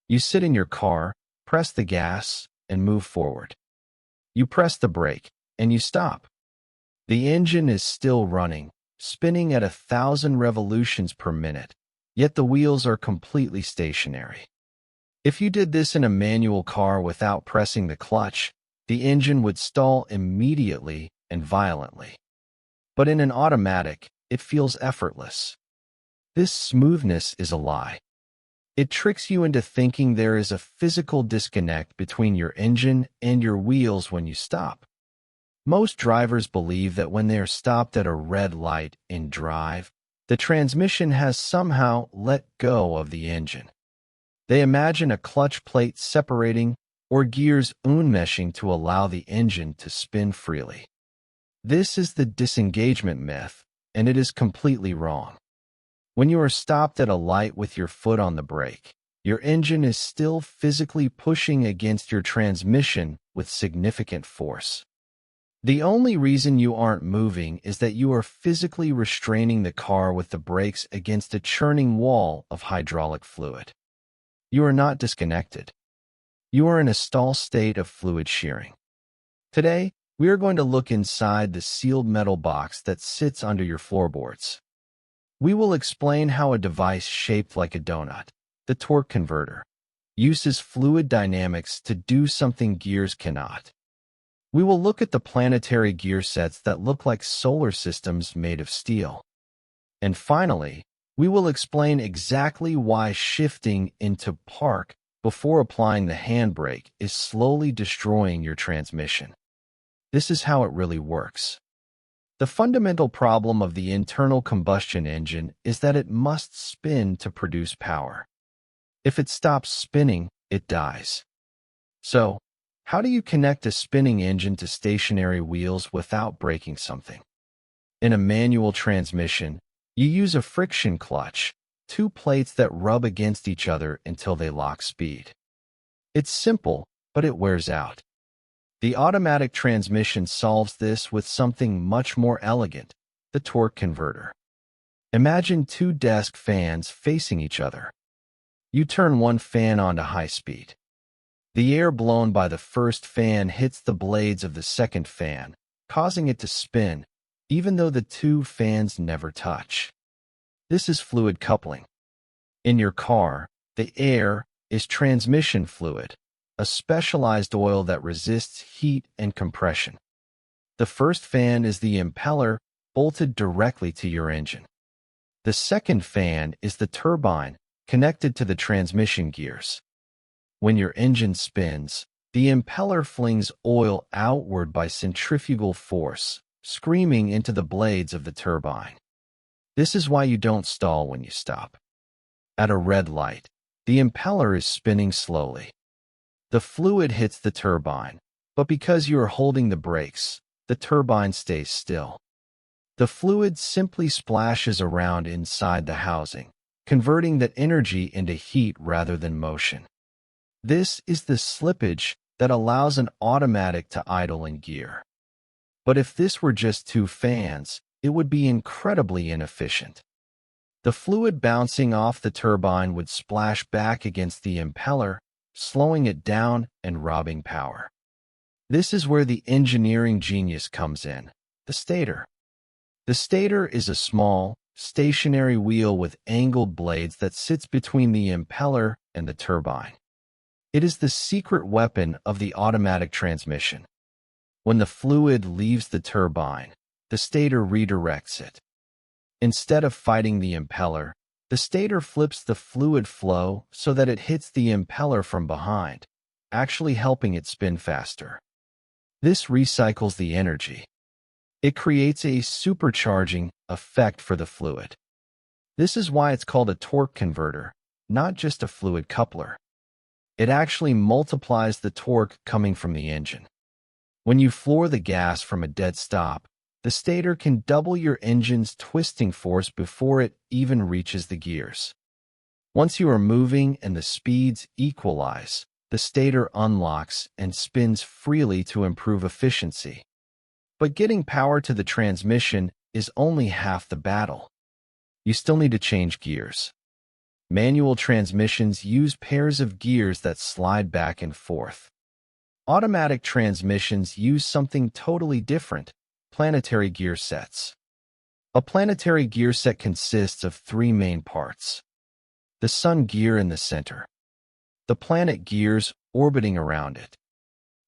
You sit in your car, press the gas, and move forward. You press the brake, and you stop. The engine is still running, spinning at 1,000 revolutions per minute, yet the wheels are completely stationary. If you did this in a manual car without pressing the clutch, the engine would stall immediately and violently. But in an automatic, it feels effortless. This smoothness is a lie. It tricks you into thinking there is a physical disconnect between your engine and your wheels when you stop. Most drivers believe that when they are stopped at a red light in drive, the transmission has somehow let go of the engine. They imagine a clutch plate separating or gears unmeshing to allow the engine to spin freely. This is the disengagement myth, and it is completely wrong. When you are stopped at a light with your foot on the brake, your engine is still physically pushing against your transmission with significant force. The only reason you aren't moving is that you are physically restraining the car with the brakes against a churning wall of hydraulic fluid. You are not disconnected. You are in a stall state of fluid shearing. Today, we are going to look inside the sealed metal box that sits under your floorboards. We will explain how a device shaped like a donut, the torque converter, uses fluid dynamics to do something gears cannot. We will look at the planetary gear sets that look like solar systems made of steel. And finally, we will explain exactly why shifting into park before applying the handbrake is slowly destroying your transmission. This is how it really works. The fundamental problem of the internal combustion engine is that it must spin to produce power. If it stops spinning, it dies. So, how do you connect a spinning engine to stationary wheels without breaking something? In a manual transmission, you use a friction clutch, two plates that rub against each other until they lock speed. It's simple, but it wears out. The automatic transmission solves this with something much more elegant, the torque converter. Imagine two desk fans facing each other. You turn one fan on to high speed. The air blown by the first fan hits the blades of the second fan, causing it to spin, even though the two fans never touch. This is fluid coupling. In your car, the air is transmission fluid, a specialized oil that resists heat and compression. The first fan is the impeller bolted directly to your engine. The second fan is the turbine connected to the transmission gears. When your engine spins, the impeller flings oil outward by centrifugal force, screaming into the blades of the turbine. This is why you don't stall when you stop. At a red light, the impeller is spinning slowly. The fluid hits the turbine, but because you are holding the brakes, the turbine stays still. The fluid simply splashes around inside the housing, converting that energy into heat rather than motion. This is the slippage that allows an automatic to idle in gear. But if this were just two fans, it would be incredibly inefficient. The fluid bouncing off the turbine would splash back against the impeller, slowing it down and robbing power. This is where the engineering genius comes in, the stator. The stator is a small, stationary wheel with angled blades that sits between the impeller and the turbine. It is the secret weapon of the automatic transmission. When the fluid leaves the turbine, the stator redirects it. Instead of fighting the impeller, the stator flips the fluid flow so that it hits the impeller from behind, actually helping it spin faster. This recycles the energy. It creates a supercharging effect for the fluid. This is why it's called a torque converter, not just a fluid coupler. It actually multiplies the torque coming from the engine. When you floor the gas from a dead stop, the stator can double your engine's twisting force before it even reaches the gears. Once you are moving and the speeds equalize, the stator unlocks and spins freely to improve efficiency. But getting power to the transmission is only half the battle. You still need to change gears. Manual transmissions use pairs of gears that slide back and forth. Automatic transmissions use something totally different: planetary gear sets. A planetary gear set consists of three main parts: the sun gear in the center, the planet gears orbiting around it,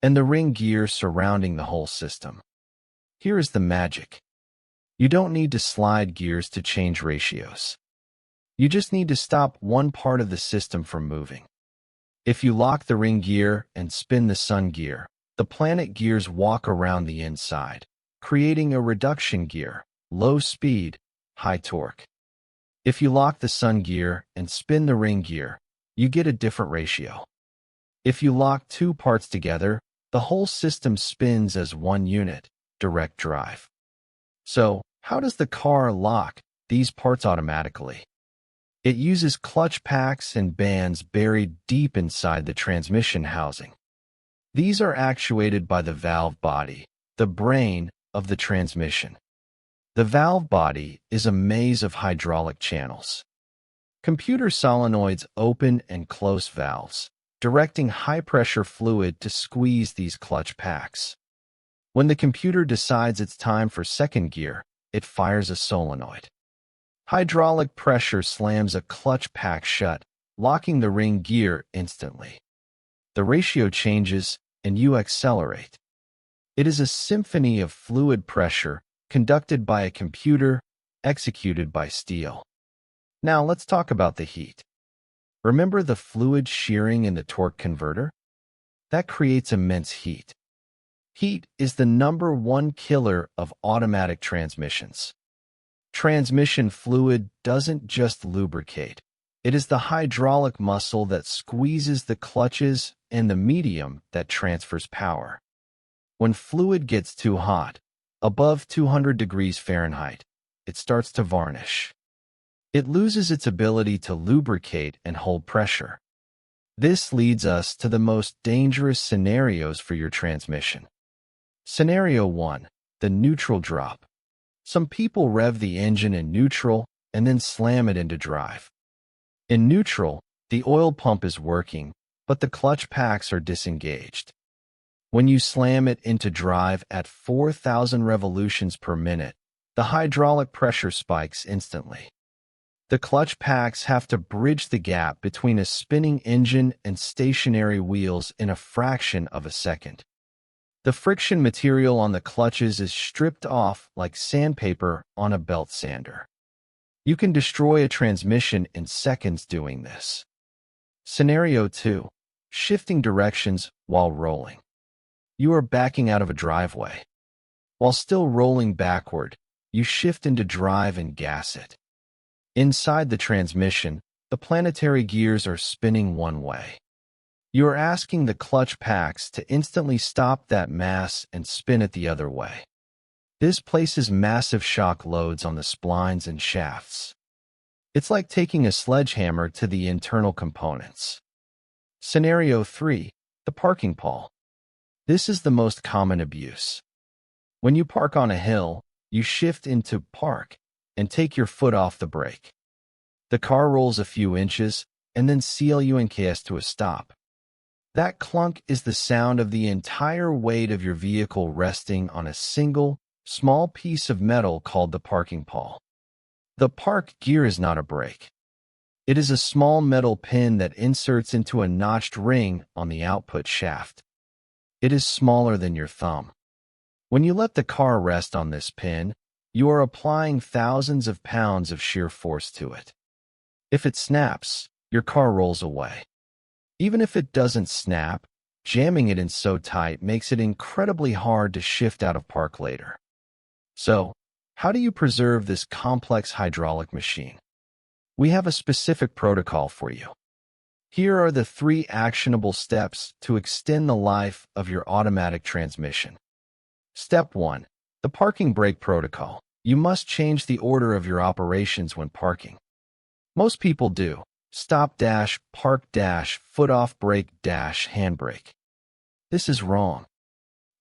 and the ring gear surrounding the whole system. Here is the magic. You don't need to slide gears to change ratios. You just need to stop one part of the system from moving. If you lock the ring gear and spin the sun gear, the planet gears walk around the inside, creating a reduction gear: low speed, high torque. If you lock the sun gear and spin the ring gear, you get a different ratio. If you lock two parts together, the whole system spins as one unit: direct drive. So, how does the car lock these parts automatically? It uses clutch packs and bands buried deep inside the transmission housing. These are actuated by the valve body, the brain of the transmission. The valve body is a maze of hydraulic channels. Computer solenoids open and close valves, directing high-pressure fluid to squeeze these clutch packs. When the computer decides it's time for second gear, it fires a solenoid. Hydraulic pressure slams a clutch pack shut, locking the ring gear instantly. The ratio changes, and you accelerate. It is a symphony of fluid pressure, conducted by a computer, executed by steel. Now let's talk about the heat. Remember the fluid shearing in the torque converter? That creates immense heat. Heat is the #1 killer of automatic transmissions. Transmission fluid doesn't just lubricate. It is the hydraulic muscle that squeezes the clutches and the medium that transfers power. When fluid gets too hot, above 200 degrees Fahrenheit, it starts to varnish. It loses its ability to lubricate and hold pressure. This leads us to the most dangerous scenarios for your transmission. Scenario 1: the neutral drop. Some people rev the engine in neutral and then slam it into drive. In neutral, the oil pump is working, but the clutch packs are disengaged. When you slam it into drive at 4,000 revolutions per minute, the hydraulic pressure spikes instantly. The clutch packs have to bridge the gap between a spinning engine and stationary wheels in a fraction of a second. The friction material on the clutches is stripped off like sandpaper on a belt sander. You can destroy a transmission in seconds doing this. Scenario 2: shifting directions while rolling. You are backing out of a driveway. While still rolling backward, you shift into drive and gas it. Inside the transmission, the planetary gears are spinning one way. You are asking the clutch packs to instantly stop that mass and spin it the other way. This places massive shock loads on the splines and shafts. It's like taking a sledgehammer to the internal components. Scenario 3: the parking pawl. This is the most common abuse. When you park on a hill, you shift into park and take your foot off the brake. The car rolls a few inches and then CLUNKS to a stop. That clunk is the sound of the entire weight of your vehicle resting on a single, small piece of metal called the parking pawl. The park gear is not a brake. It is a small metal pin that inserts into a notched ring on the output shaft. It is smaller than your thumb. When you let the car rest on this pin, you are applying thousands of pounds of shear force to it. If it snaps, your car rolls away. Even if it doesn't snap, jamming it in so tight makes it incredibly hard to shift out of park later. So, how do you preserve this complex hydraulic machine? We have a specific protocol for you. Here are the 3 actionable steps to extend the life of your automatic transmission. Step 1: the parking brake protocol. You must change the order of your operations when parking. Most people do: stop dash, park dash, foot off brake dash, handbrake. This is wrong.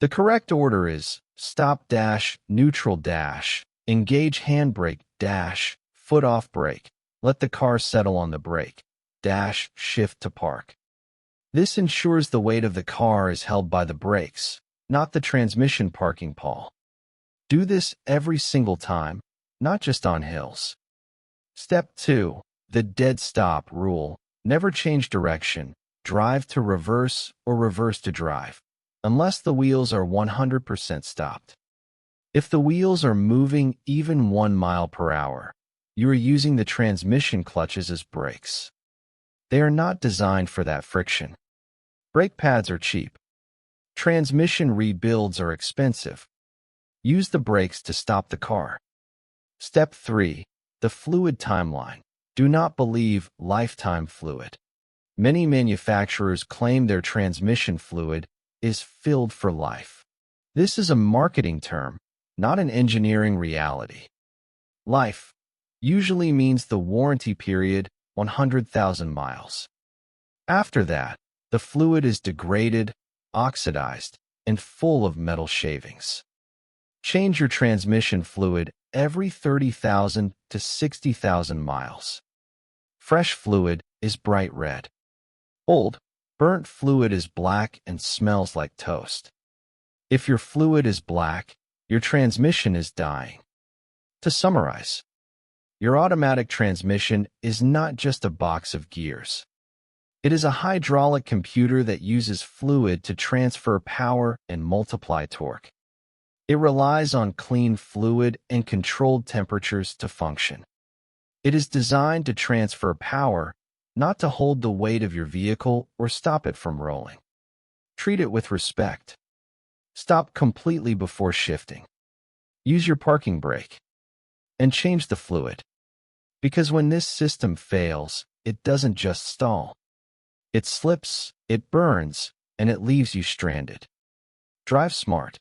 The correct order is stop dash, neutral dash, engage handbrake dash, foot off brake, Let the car settle on the brake. Dash, shift to park. This ensures the weight of the car is held by the brakes, not the transmission parking pawl. Do this every single time, not just on hills. Step 2. The dead stop rule. Never change direction. Drive to reverse or reverse to drive, unless the wheels are 100% stopped. If the wheels are moving even 1 mile per hour, you are using the transmission clutches as brakes. They are not designed for that friction. Brake pads are cheap. Transmission rebuilds are expensive. Use the brakes to stop the car. Step 3. The fluid timeline. Do not believe lifetime fluid. Many manufacturers claim their transmission fluid is filled for life. This is a marketing term, not an engineering reality. Life usually means the warranty period, 100,000 miles. After that, the fluid is degraded, oxidized, and full of metal shavings. Change your transmission fluid every 30,000 to 60,000 miles. Fresh fluid is bright red. Old, burnt fluid is black and smells like toast. If your fluid is black, your transmission is dying. To summarize, your automatic transmission is not just a box of gears. It is a hydraulic computer that uses fluid to transfer power and multiply torque. It relies on clean fluid and controlled temperatures to function. It is designed to transfer power, not to hold the weight of your vehicle or stop it from rolling. Treat it with respect. Stop completely before shifting. Use your parking brake. And change the fluid. Because when this system fails, it doesn't just stall. It slips, it burns, and it leaves you stranded. Drive smart.